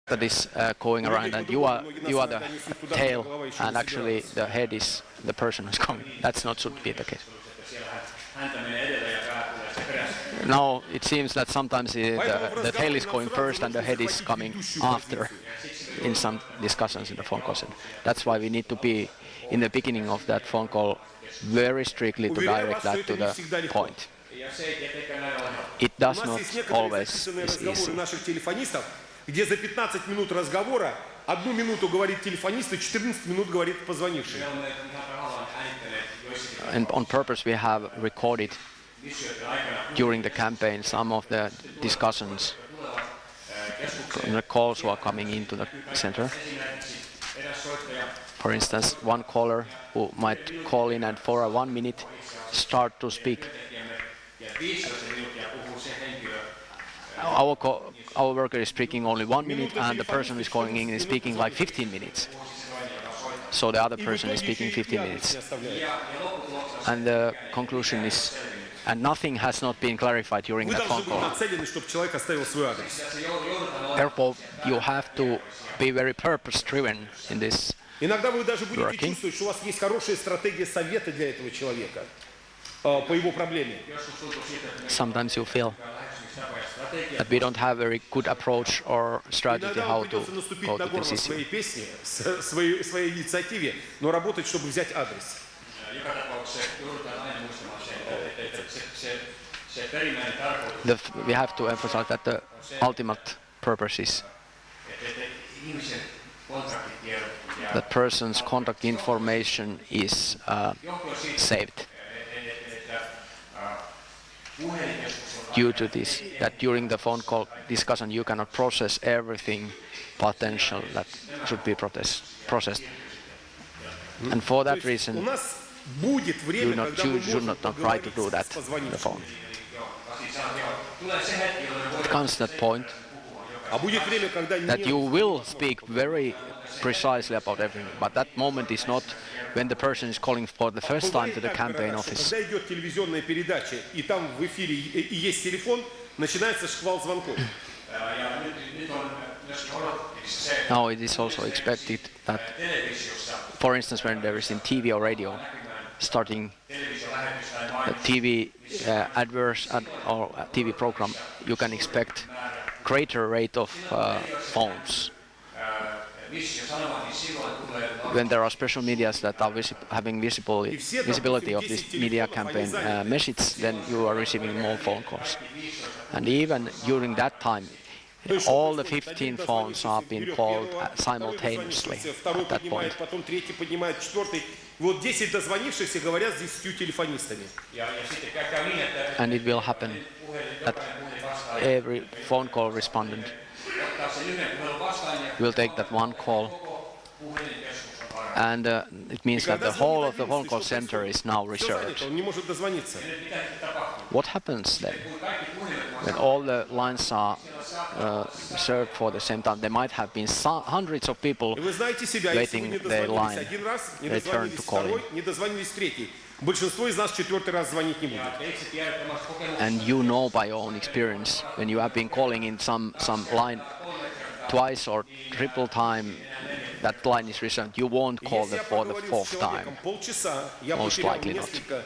that is going around, and you are the tail, and actually the head is the person who's coming. That's not should be the case. Now it seems that sometimes the tail is going first and the head is coming after in some discussions in the phone call. That's why we need to be in the beginning of that phone call very strictly to direct that to the point. It does not always is easy. Где за 15 минут разговора 1 минуту говорит телефонист и 14 минут говорит позвонивший. And on purpose we have recorded during the campaign some of the discussions, the calls who are coming into the center. For instance, one caller who might call in and for 1 minute start to speak. Our worker is speaking only 1 minute and the person who is calling in is speaking like 15 minutes. So the other person is speaking 15 minutes. And the conclusion is, and nothing has not been clarified during the phone call. Therefore, you have to be very purpose-driven in this Иногда вы даже будете working. чувствовать, что у вас есть хорошая стратегия совета для этого человека по его проблеме. Sometimes you feel that we don't have a very good approach or strategy Иногда how вам to придется наступить go на to горло this issue. своей песни, своей инициативе, но работать, чтобы взять адрес. We have to emphasize that the ultimate purpose is that person's contact information is saved. Due to this, that during the phone call discussion you cannot process everything potential that should be processed. And for that reason, У нас будет время, когда мы should можем not try to do поговорить that с on the phone. позвонившим. It comes to that point А будет время, когда that you will speak very precisely about everything, but that moment is not when the person is calling for the first time to the campaign office. Когда идет телевизионная передача, и там в эфире и есть телефон, начинается шквал звонков. Now it is also expected that, for instance, when there is in TV or radio, starting a TV adverse or a TV program, you can expect greater rate of phones. When there are special medias that are having visibility of this media campaign message, then you are receiving more phone calls. And even during that time, all the 15 phones are being called simultaneously at that point. Потом третий поднимает, четвертый. Вот 10 дозвонившихся говорят с 10 телефонистами. And it will happen that every phone call respondent will take that one call, and it means that the whole of the phone call center is now reserved. Он не может дозвониться. What happens then? When all the lines are reserved for the same time, there might have been hundreds of people И вы знаете себя, если вы не waiting their дозвонились line, один раз, не their turn дозвонились to call второй, in. не дозвонились третий. Большинство из нас четвертый раз звонить не будет. And you know by your own experience, when you have been calling in some line twice or triple time, that line is reserved. You won't call Если я for the поговорил с fourth time. человеком полчаса, я Most потерял likely not. несколько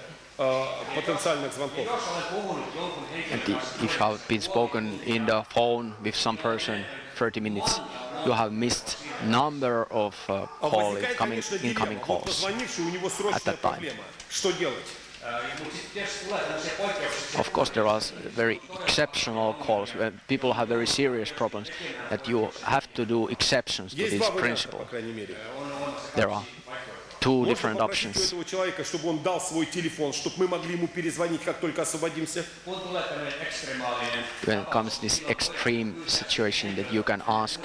потенциальных звонков. And if you have been spoken in the phone with some person 30 minutes, you have missed number of Возникает, incoming конечно, дилемма. Вот calls. позвонивший, у него срочная that time. проблема. Что делать? Of course, there are very exceptional calls where people have very serious problems that you have to do exceptions to Есть this два варианта, principle. по крайней мере. There are two Можно different попросить у options. этого человека, чтобы он дал свой телефон, чтобы мы могли ему перезвонить, как только освободимся. When it comes to this extreme situation that you can ask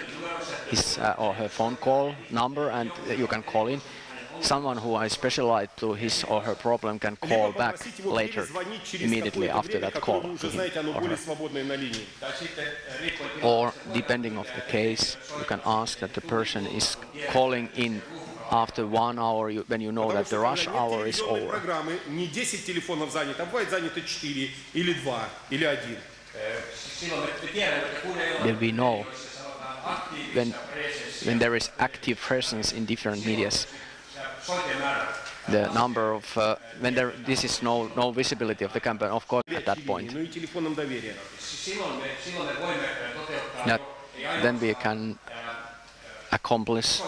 his or her phone call number and you can call in. Someone who is specialized to his or her problem can call Либо back попросить его later, перезвонить через immediately какое-то after время, that которое call вы уже to him знаете, оно or более her. свободное на линии. Or depending on the case, you can ask that the person is calling in after 1 hour when you know that the rush hour is over. Программы не 10 телефонов занято, а бывает занято 4 или 2 или 1. Then we know when there is active presence in different medias, the number of this is no visibility of the campaign, of course, at that point. That then we can accomplish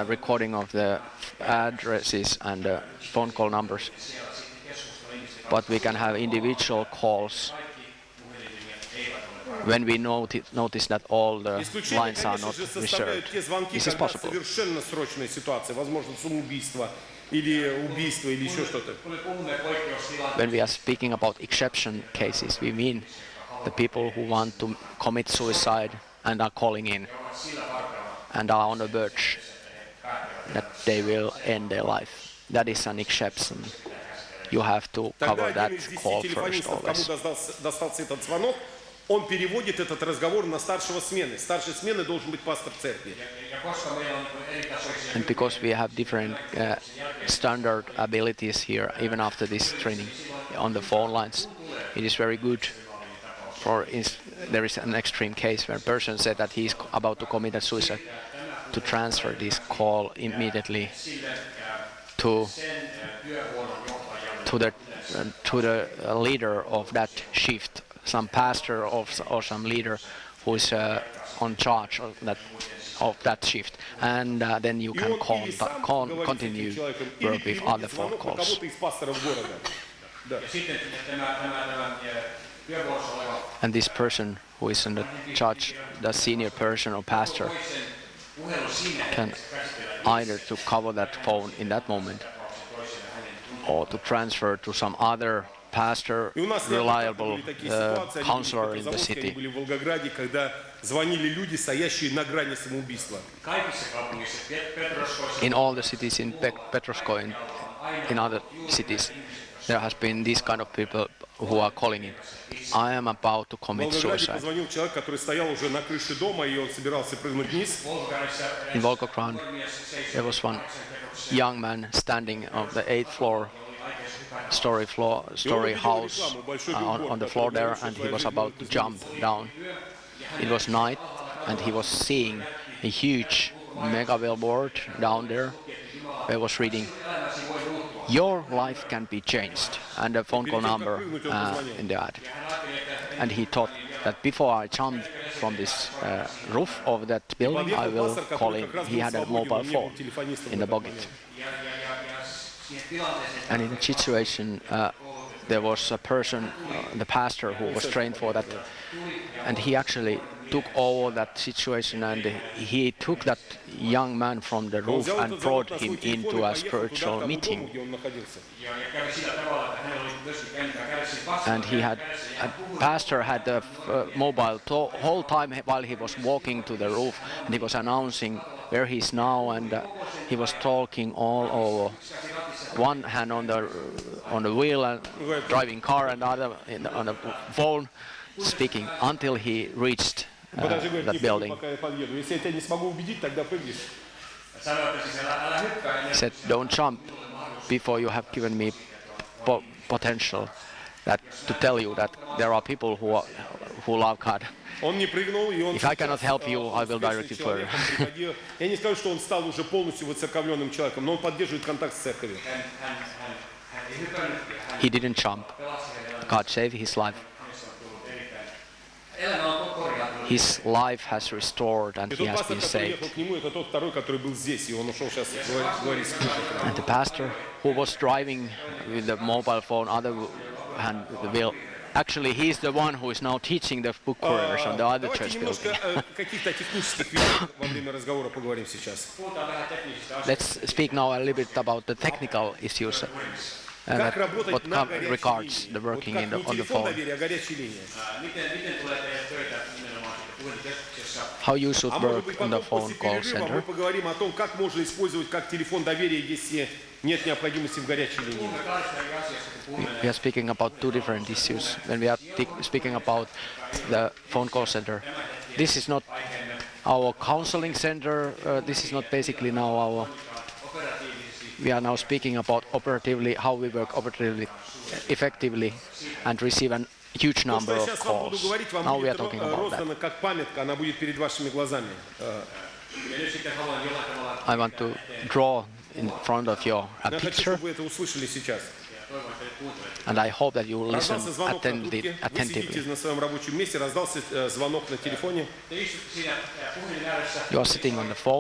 recording of the addresses and phone call numbers, but we can have individual calls when we notice that all the lines are not reserved. This is possible. When we are speaking about exception cases, we mean the people who want to commit suicide and are calling in and are on the verge that they will end their life. That is an exception. You have to cover that call first always. Он переводит этот разговор на старшего смены. Старшей смены должен быть пастор церкви. And because we have different standard abilities here, even after this training on the phone lines, it is very good. There is an extreme case where a person said that he is about to commit a suicide, to transfer this call immediately to the leader of that shift, some pastor or some leader who is on charge of that shift, and then you can continue work with other phone calls. And this person who is in the charge, the senior person or pastor, can either to cover that phone in that moment or to transfer to some other pastor, reliable counselor in the city. In all the cities in Petrovskoe, in other cities, there has been this kind of people who are calling in. I am about to commit suicide. In Volgograd, there was one young man standing on the 8th story house on the floor there, and he was about to jump down. It was night, and he was seeing a huge mega billboard down there. I was reading, "Your life can be changed," and a phone call number in the ad. And he thought that before I jump from this roof of that building, I will call him. He had a mobile phone in the pocket. And in the situation, there was a person, the pastor, who was trained for that, and he actually took over that situation, and he took that young man from the roof and brought him into a spiritual meeting. And a pastor had the mobile whole time while he was walking to the roof, and he was announcing where he is now, and he was talking all over. One hand on the wheel and driving car, and other on the phone, speaking until he reached that building. He said, "Don't jump before you have given me potential to tell you that there are people who love God. If I cannot help you, I will direct you further." Я не скажу, что он стал уже полностью воцерковленным человеком, но он поддерживает контакт с церковью. He didn't jump. God saved his life. His life has restored and he has been saved. And the pastor who was driving with the mobile phone, other hand with the wheel, actually he's the one who is now teaching the book couriers on the other church building. Let's speak now a little bit about the technical issues. What regards the working on the phone. How you should work on the phone call center. We are speaking about two different issues when we are speaking about the phone call center. This is not our counseling center. This is not basically now our. We are now speaking about operatively how we work operatively, effectively, and receive an huge То, number что я of сейчас вам буду calls. говорить, вам Now we are будет talking about that. роздано как памятка, она будет перед вашими глазами. I want to draw in front of you a Я хочу, picture, чтобы вы это услышали сейчас. and I hope that you will listen Раздался звонок на трубке, вы attentively. сидите на своем рабочем месте, раздался звонок на телефоне. You are sitting on the phone.